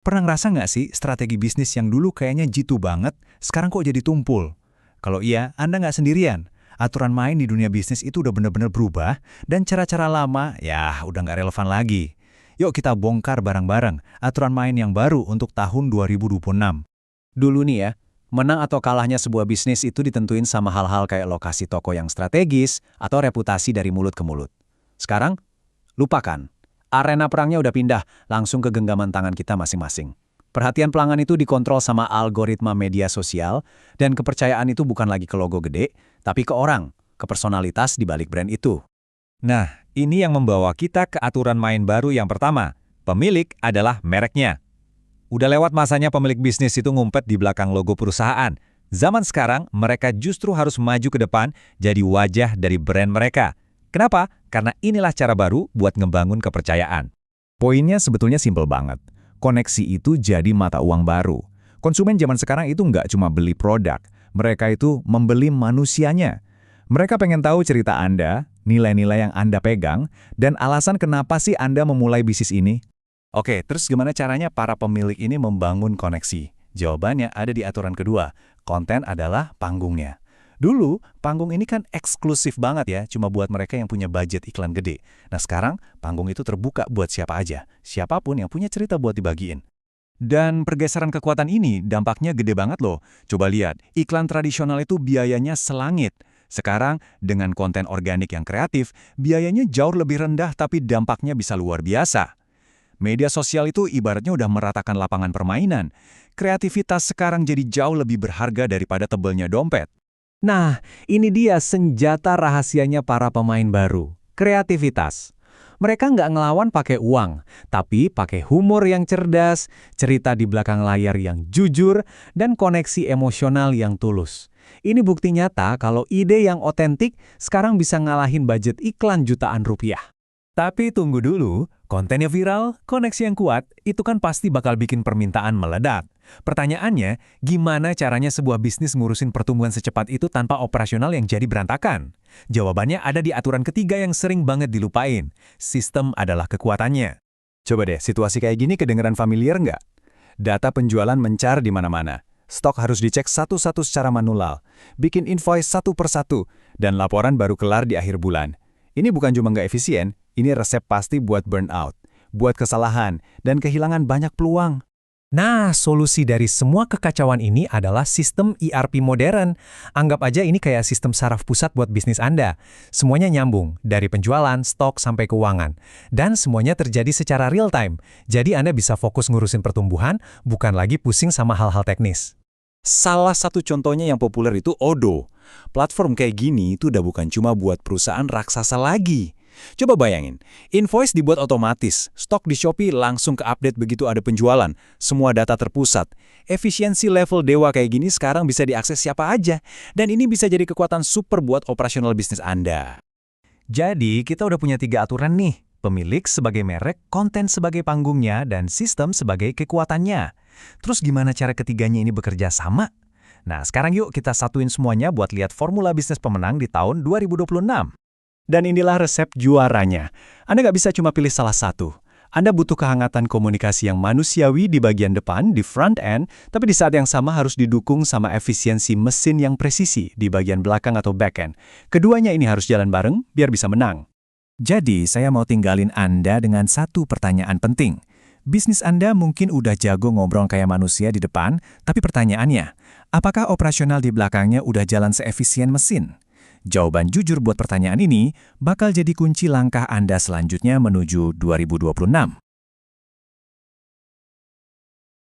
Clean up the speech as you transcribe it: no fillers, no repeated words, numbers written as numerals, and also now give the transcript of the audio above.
Pernah ngerasa nggak sih strategi bisnis yang dulu kayaknya jitu banget, sekarang kok jadi tumpul? Kalau iya, Anda nggak sendirian. Aturan main di dunia bisnis itu udah bener-bener berubah, dan cara-cara lama, ya udah nggak relevan lagi. Yuk kita bongkar bareng-bareng aturan main yang baru untuk tahun 2026. Dulu nih ya, menang atau kalahnya sebuah bisnis itu ditentuin sama hal-hal kayak lokasi toko yang strategis atau reputasi dari mulut ke mulut. Sekarang, lupakan. Arena perangnya udah pindah langsung ke genggaman tangan kita masing-masing. Perhatian pelanggan itu dikontrol sama algoritma media sosial, dan kepercayaan itu bukan lagi ke logo gede, tapi ke orang, ke personalitas di balik brand itu. Nah, ini yang membawa kita ke aturan main baru yang pertama. Pemilik adalah mereknya. Udah lewat masanya pemilik bisnis itu ngumpet di belakang logo perusahaan. Zaman sekarang, mereka justru harus maju ke depan jadi wajah dari brand mereka. Kenapa? Karena inilah cara baru buat ngebangun kepercayaan. Poinnya sebetulnya simpel banget. Koneksi itu jadi mata uang baru. Konsumen zaman sekarang itu nggak cuma beli produk, mereka itu membeli manusianya. Mereka pengen tahu cerita Anda, nilai-nilai yang Anda pegang, dan alasan kenapa sih Anda memulai bisnis ini. Oke, terus gimana caranya para pemilik ini membangun koneksi? Jawabannya ada di aturan kedua, konten adalah panggungnya. Dulu, panggung ini kan eksklusif banget ya, cuma buat mereka yang punya budget iklan gede. Nah sekarang, panggung itu terbuka buat siapa aja, siapapun yang punya cerita buat dibagiin. Dan pergeseran kekuatan ini dampaknya gede banget loh. Coba lihat, iklan tradisional itu biayanya selangit. Sekarang, dengan konten organik yang kreatif, biayanya jauh lebih rendah tapi dampaknya bisa luar biasa. Media sosial itu ibaratnya udah meratakan lapangan permainan. Kreativitas sekarang jadi jauh lebih berharga daripada tebelnya dompet. Nah, ini dia senjata rahasianya para pemain baru, kreativitas. Mereka nggak ngelawan pakai uang, tapi pakai humor yang cerdas, cerita di belakang layar yang jujur, dan koneksi emosional yang tulus. Ini bukti nyata kalau ide yang otentik sekarang bisa ngalahin budget iklan jutaan rupiah. Tapi tunggu dulu, kontennya viral, koneksi yang kuat, itu kan pasti bakal bikin permintaan meledak. Pertanyaannya, gimana caranya sebuah bisnis ngurusin pertumbuhan secepat itu tanpa operasional yang jadi berantakan? Jawabannya ada di aturan ketiga yang sering banget dilupain. Sistem adalah kekuatannya. Coba deh, situasi kayak gini kedengeran familiar nggak? Data penjualan mencar di mana-mana. Stok harus dicek satu-satu secara manual. Bikin invoice satu persatu, dan laporan baru kelar di akhir bulan. Ini bukan cuma nggak efisien, ini resep pasti buat burnout, buat kesalahan, dan kehilangan banyak peluang. Nah, solusi dari semua kekacauan ini adalah sistem ERP modern. Anggap aja ini kayak sistem saraf pusat buat bisnis Anda. Semuanya nyambung, dari penjualan, stok, sampai keuangan. Dan semuanya terjadi secara real time. Jadi Anda bisa fokus ngurusin pertumbuhan, bukan lagi pusing sama hal-hal teknis. Salah satu contohnya yang populer itu Odoo. Platform kayak gini itu udah bukan cuma buat perusahaan raksasa lagi. Coba bayangin, invoice dibuat otomatis, stok di Shopee langsung ke-update begitu ada penjualan, semua data terpusat. Efisiensi level dewa kayak gini sekarang bisa diakses siapa aja, dan ini bisa jadi kekuatan super buat operasional bisnis Anda. Jadi, kita udah punya 3 aturan nih, pemilik sebagai merek, konten sebagai panggungnya, dan sistem sebagai kekuatannya. Terus gimana cara ketiganya ini bekerja sama? Nah, sekarang yuk kita satuin semuanya buat lihat formula bisnis pemenang di tahun 2026. Dan inilah resep juaranya. Anda nggak bisa cuma pilih salah satu. Anda butuh kehangatan komunikasi yang manusiawi di bagian depan, di front end, tapi di saat yang sama harus didukung sama efisiensi mesin yang presisi di bagian belakang atau back end. Keduanya ini harus jalan bareng biar bisa menang. Jadi, saya mau tinggalin Anda dengan satu pertanyaan penting. Bisnis Anda mungkin udah jago ngobrol kayak manusia di depan, tapi pertanyaannya, apakah operasional di belakangnya udah jalan seefisien mesin? Jawaban jujur buat pertanyaan ini bakal jadi kunci langkah Anda selanjutnya menuju 2026.